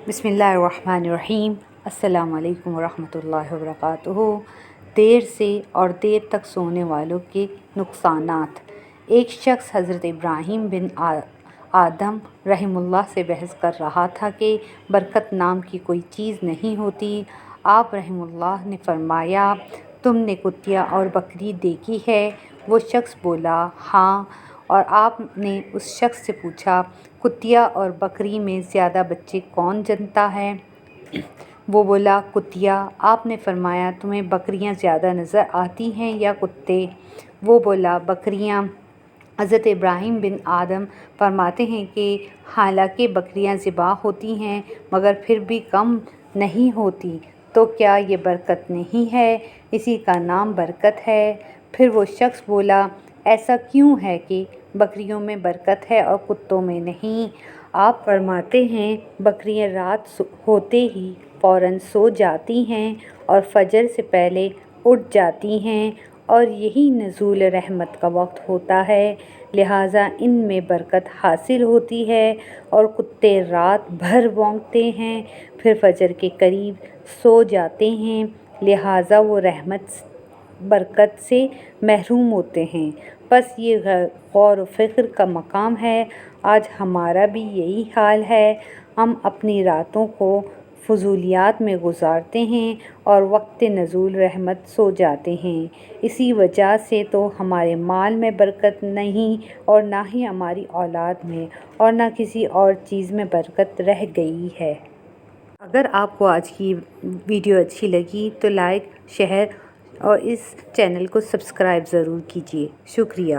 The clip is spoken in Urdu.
بسم اللہ الرحمن الرحیم۔ السلام علیکم ورحمۃ اللہ وبرکاتہ۔ دیر سے اور دیر تک سونے والوں کے نقصانات۔ ایک شخص حضرت ابراہیم بن آدم رحمہ اللہ سے بحث کر رہا تھا کہ برکت نام کی کوئی چیز نہیں ہوتی۔ آپ رحمہ اللہ نے فرمایا، تم نے کتیا اور بکری دیکھی ہے؟ وہ شخص بولا، ہاں۔ اور آپ نے اس شخص سے پوچھا، کتیا اور بکری میں زیادہ بچے کون جنتا ہے؟ وہ بولا، کتیا۔ آپ نے فرمایا، تمہیں بکریاں زیادہ نظر آتی ہیں یا کتے؟ وہ بولا، بکریاں۔ حضرت ابراہیم بن آدم فرماتے ہیں کہ حالانکہ بکریاں ذبح ہوتی ہیں مگر پھر بھی کم نہیں ہوتی، تو کیا یہ برکت نہیں ہے؟ اسی کا نام برکت ہے۔ پھر وہ شخص بولا، ایسا کیوں ہے کہ بکریوں میں برکت ہے اور کتوں میں نہیں؟ آپ فرماتے ہیں، بکریاں رات ہوتے ہی فوراً سو جاتی ہیں اور فجر سے پہلے اٹھ جاتی ہیں، اور یہی نزول رحمت کا وقت ہوتا ہے، لہٰذا ان میں برکت حاصل ہوتی ہے، اور کتے رات بھر بھونکتے ہیں پھر فجر کے قریب سو جاتے ہیں، لہٰذا وہ رحمت برکت سے محروم ہوتے ہیں۔ بس یہ غور و فکر کا مقام ہے۔ آج ہمارا بھی یہی حال ہے۔ ہم اپنی راتوں کو فضولیات میں گزارتے ہیں اور وقت نزول رحمت سو جاتے ہیں۔ اسی وجہ سے تو ہمارے مال میں برکت نہیں، اور نہ ہی ہماری اولاد میں، اور نہ کسی اور چیز میں برکت رہ گئی ہے۔ اگر آپ کو آج کی ویڈیو اچھی لگی تو لائک، شیئر اور اس چینل کو سبسکرائب ضرور کیجیے۔ شکریہ۔